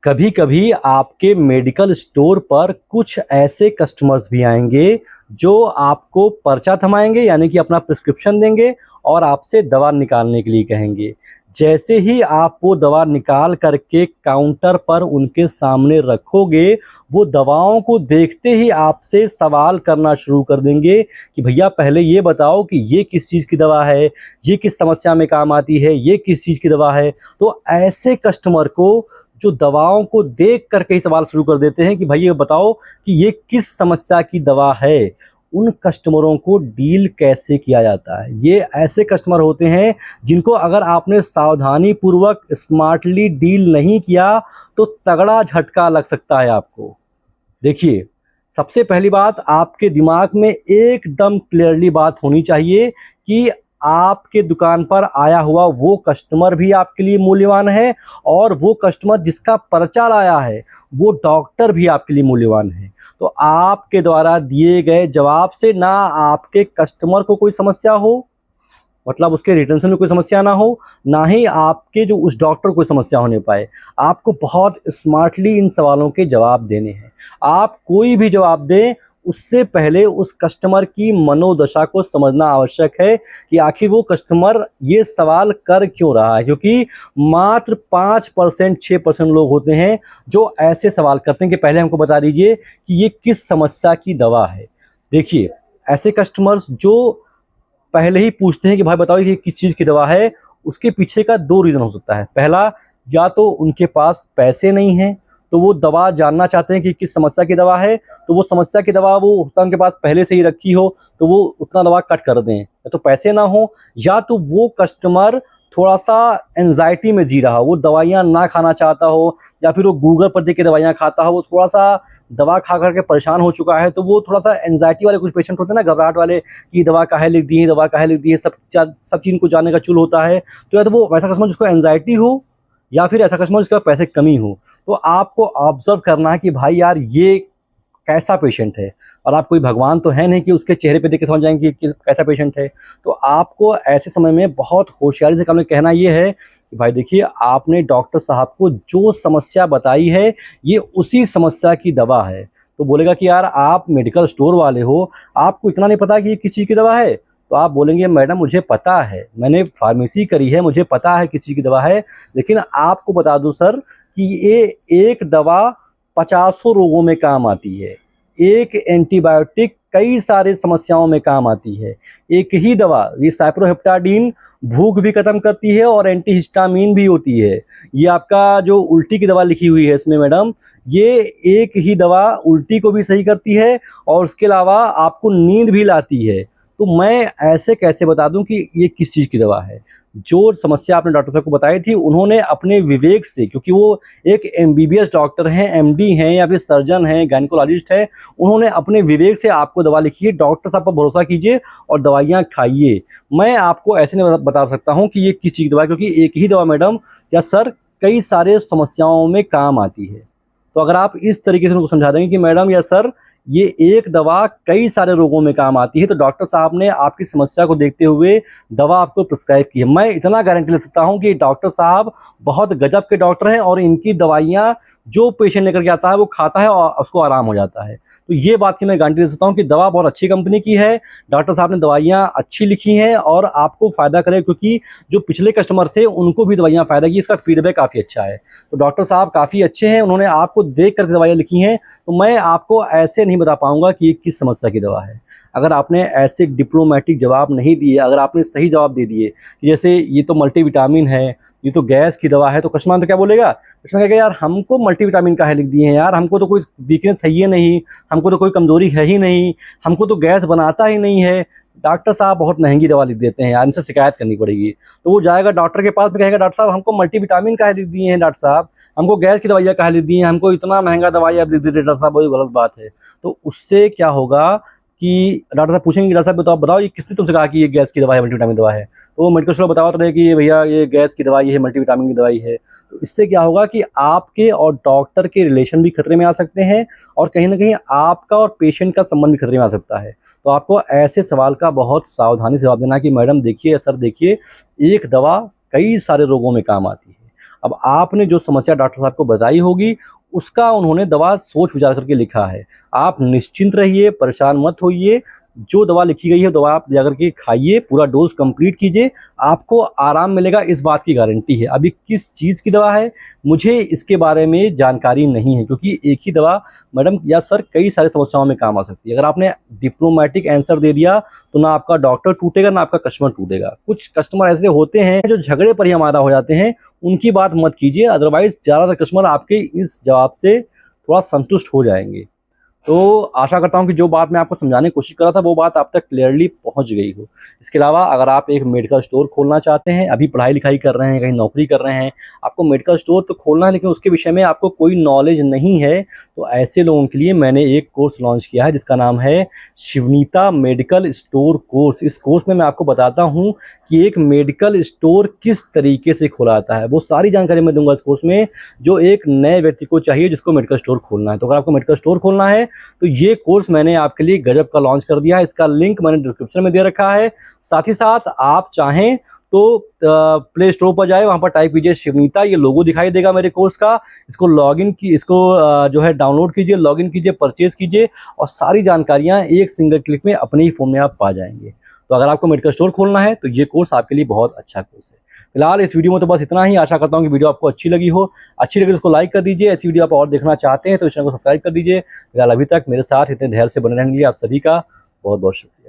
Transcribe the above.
कभी कभी आपके मेडिकल स्टोर पर कुछ ऐसे कस्टमर्स भी आएंगे जो आपको पर्चा थमाएंगे, यानी कि अपना प्रिस्क्रिप्शन देंगे और आपसे दवा निकालने के लिए कहेंगे। जैसे ही आप वो दवा निकाल करके काउंटर पर उनके सामने रखोगे, वो दवाओं को देखते ही आपसे सवाल करना शुरू कर देंगे कि भैया पहले ये बताओ कि ये किस चीज़ की दवा है, ये किस समस्या में काम आती है, ये किस चीज़ की दवा है। तो ऐसे कस्टमर को जो दवाओं को देख करके ही सवाल शुरू कर देते हैं कि भाई ये बताओ कि ये किस समस्या की दवा है, उन कस्टमरों को डील कैसे किया जाता है। ये ऐसे कस्टमर होते हैं जिनको अगर आपने सावधानी पूर्वक स्मार्टली डील नहीं किया तो तगड़ा झटका लग सकता है आपको। देखिए, सबसे पहली बात, आपके दिमाग में एकदम क्लियरली बात होनी चाहिए कि आपके दुकान पर आया हुआ वो कस्टमर भी आपके लिए मूल्यवान है और वो कस्टमर जिसका पर्चा लाया है वो डॉक्टर भी आपके लिए मूल्यवान है। तो आपके द्वारा दिए गए जवाब से ना आपके कस्टमर को कोई समस्या हो, मतलब उसके रिटेंशन में कोई समस्या ना हो, ना ही आपके जो उस डॉक्टर को कोई समस्या होने पाए। आपको बहुत स्मार्टली इन सवालों के जवाब देने हैं। आप कोई भी जवाब दें उससे पहले उस कस्टमर की मनोदशा को समझना आवश्यक है कि आखिर वो कस्टमर ये सवाल कर क्यों रहा है, क्योंकि मात्र 5% 6% लोग होते हैं जो ऐसे सवाल करते हैं कि पहले हमको बता दीजिए कि ये किस समस्या की दवा है। देखिए, ऐसे कस्टमर्स जो पहले ही पूछते हैं कि भाई बताओ ये किस चीज़ की दवा है, उसके पीछे का 2 रीज़न हो सकता है। पहला, या तो उनके पास पैसे नहीं हैं, तो वो दवा जानना चाहते हैं कि किस समस्या की दवा है, तो वो समस्या की दवा वो होता है उनके पास पहले से ही रखी हो, तो वो उतना दवा कट कर दें। या तो पैसे ना हो, या तो वो कस्टमर थोड़ा-सा एंग्ज़ायटी में जी रहा हो, वो दवाइयाँ ना खाना चाहता हो, या फिर वो गूगल पर देख के दवाइयाँ खाता हो, वो थोड़ा-सा दवा खा कर के परेशान हो चुका है, तो वो थोड़ा-सा एंग्ज़ायटी वाले कुछ पेशेंट होते हैं ना, घबराहट वाले कि दवा काहे लिख दी है, दवा काहे लिख दी है, सब चीज़ को जानने का चुल होता है। तो या तो वो वैसा कस्टमर जिसको एंग्ज़ायटी हो, या फिर ऐसा कस्टमर जिसके पास पैसे की कमी हो। तो आपको ऑब्ज़र्व करना है कि भाई यार ये कैसा पेशेंट है, और आप कोई भगवान तो है नहीं कि उसके चेहरे पे देख के समझ जाएँगे कि कैसा पेशेंट है। तो आपको ऐसे समय में बहुत होशियारी से काम कहना ये है कि भाई देखिए, आपने डॉक्टर साहब को जो समस्या बताई है, ये उसी समस्या की दवा है। तो बोलेगा कि यार आप मेडिकल स्टोर वाले हो, आपको इतना नहीं पता कि ये किस चीज़ की दवा है? तो आप बोलेंगे मैडम मुझे पता है, मैंने फार्मेसी करी है, मुझे पता है किस चीज़ की दवा है, लेकिन आपको बता दूँ सर कि ये एक दवा पचासों रोगों में काम आती है। एक एंटीबायोटिक कई सारे समस्याओं में काम आती है। एक ही दवा, ये साइप्रोहेप्टाडीन भूख भी खत्म करती है और एंटीहिस्टामीन भी होती है। ये आपका जो उल्टी की दवा लिखी हुई है इसमें मैडम, ये एक ही दवा उल्टी को भी सही करती है और उसके अलावा आपको नींद भी लाती है। तो मैं ऐसे कैसे बता दूं कि ये किस चीज़ की दवा है? जो समस्या आपने डॉक्टर साहब को बताई थी, उन्होंने अपने विवेक से, क्योंकि वो एक एमबीबीएस डॉक्टर हैं, एमडी हैं या फिर सर्जन हैं, गायनेकोलॉजिस्ट हैं, उन्होंने अपने विवेक से आपको दवा लिखी है। डॉक्टर साहब पर भरोसा कीजिए और दवाइयाँ खाइए। मैं आपको ऐसे नहीं बता सकता हूँ कि ये किस चीज़ की दवा है, क्योंकि एक ही दवा मैडम या सर कई सारे समस्याओं में काम आती है। तो अगर आप इस तरीके से उनको समझा देंगे कि मैडम या सर ये एक दवा कई सारे रोगों में काम आती है, तो डॉक्टर साहब ने आपकी समस्या को देखते हुए दवा आपको प्रिस्क्राइब की है। मैं इतना गारंटी ले सकता हूँ कि डॉक्टर साहब बहुत गजब के डॉक्टर हैं और इनकी दवाइयाँ जो पेशेंट लेकर के आता है वो खाता है और उसको आराम हो जाता है। तो ये बात की मैं गारंटी दे सकता हूँ कि दवा बहुत अच्छी कंपनी की है, डॉक्टर साहब ने दवाइयाँ अच्छी लिखी हैं और आपको फ़ायदा करे, क्योंकि जो पिछले कस्टमर थे उनको भी दवाइयाँ फ़ायदा की, इसका फीडबैक काफ़ी अच्छा है। तो डॉक्टर साहब काफ़ी अच्छे हैं, उन्होंने आपको देख करके दवाइयाँ लिखी हैं। तो मैं आपको ऐसे नहीं बता पाऊँगा कि ये किस समस्या की दवा है। अगर आपने ऐसे डिप्लोमेटिक जवाब नहीं दिए, अगर आपने सही जवाब दे दिए कि जैसे ये तो मल्टीविटामिन है, ये तो गैस की दवा है, तो कस्टमर तो क्या बोलेगा? कस्टमर कहेगा यार हमको मल्टीविटामिन काहे लिख दिए हैं यार, हमको तो कोई वीकनेस है ही नहीं, हमको तो कोई कमज़ोरी है ही नहीं, हमको तो गैस बनाता ही नहीं है। डॉक्टर साहब बहुत महंगी दवा लिख देते हैं यार, इनसे शिकायत करनी पड़ेगी। तो वो जाएगा डॉक्टर के पास में, कहेगा डॉक्टर साहब हमको मल्टीविटामिन काहे लिख दिए हैं, डॉक्टर साहब हमको गैस की दवाइयाँ काहे लिख दी हैं, हमको इतना महंगा दवाई आप लिख दीजिए डॉक्टर साहब, वही गलत बात है। तो उससे क्या होगा कि डॉक्टर साहब पूछेंगे कि डॉक्टर साहब बताओ बताओ ये किसने तुमसे कहा कि ये गैस की दवा है, मल्टीविटामिन दवा है? तो वो मेडिकल स्टोर बताओ तो रहे कि ये भैया ये गैस की दवाई है, मल्टीविटामिन की दवाई है। तो इससे क्या होगा कि आपके और डॉक्टर के रिलेशन भी खतरे में आ सकते हैं और कहीं ना कहीं आपका और पेशेंट का संबंध भी खतरे में आ सकता है। तो आपको ऐसे सवाल का बहुत सावधानी से जवाब देना कि मैडम देखिए, सर देखिए, एक दवा कई सारे रोगों में काम आती है। अब आपने जो समस्या डॉक्टर साहब को बताई होगी, उसका उन्होंने दवा सोच विचार करके लिखा है। आप निश्चिंत रहिए, परेशान मत होइए। जो दवा लिखी गई है, दवा आप जाकर के खाइए, पूरा डोज़ कंप्लीट कीजिए, आपको आराम मिलेगा, इस बात की गारंटी है। अभी किस चीज़ की दवा है, मुझे इसके बारे में जानकारी नहीं है, क्योंकि एक ही दवा मैडम या सर कई सारी समस्याओं में काम आ सकती है। अगर आपने डिप्लोमेटिक आंसर दे दिया, तो ना आपका डॉक्टर टूटेगा, ना आपका कस्टमर टूटेगा। कुछ कस्टमर ऐसे होते हैं जो झगड़े पर ही हमारा हो जाते हैं, उनकी बात मत कीजिए, अदरवाइज़ ज़्यादातर कस्टमर आपके इस जवाब से थोड़ा संतुष्ट हो जाएँगे। तो आशा करता हूँ कि जो बात मैं आपको समझाने की कोशिश कर रहा था, वो बात आप तक क्लियरली पहुँच गई हो। इसके अलावा अगर आप एक मेडिकल स्टोर खोलना चाहते हैं, अभी पढ़ाई-लिखाई कर रहे हैं, कहीं नौकरी कर रहे हैं, आपको मेडिकल स्टोर तो खोलना है, लेकिन उसके विषय में आपको कोई नॉलेज नहीं है, तो ऐसे लोगों के लिए मैंने एक कोर्स लॉन्च किया है, जिसका नाम है शिवनीता मेडिकल स्टोर कोर्स। इस कोर्स में मैं आपको बताता हूँ कि एक मेडिकल स्टोर किस तरीके से खोला जाता है। वो सारी जानकारी मैं दूँगा इस कोर्स में, जो एक नए व्यक्ति को चाहिए जिसको मेडिकल स्टोर खोलना है। तो अगर आपको मेडिकल स्टोर खोलना है, तो ये कोर्स मैंने आपके लिए गजब का लॉन्च कर दिया है। इसका लिंक मैंने डिस्क्रिप्शन में दे रखा है। साथ ही साथ आप चाहें तो प्ले स्टोर पर जाए, वहाँ पर टाइप कीजिए शिवनीता, ये लोगो दिखाई देगा मेरे कोर्स का। इसको लॉगिन की इसको जो है डाउनलोड कीजिए, लॉगिन कीजिए, परचेज कीजिए, और सारी जानकारियाँ एक सिंगल क्लिक में अपने ही फ़ोन में आप पा जाएंगे। तो अगर आपको मेडिकल स्टोर खोलना है, तो ये कोर्स आपके लिए बहुत अच्छा कोर्स है। फिलहाल इस वीडियो में तो बस इतना ही। आशा करता हूँ कि वीडियो आपको अच्छी लगी हो। अच्छी लगी तो उसको लाइक कर दीजिए। ऐसी वीडियो आप और देखना चाहते हैं तो इस चैनल को सब्सक्राइब कर दीजिए। फिलहाल अभी तक मेरे साथ इतने धैर्य से बने रहने के लिए आप सभी का बहुत बहुत शुक्रिया।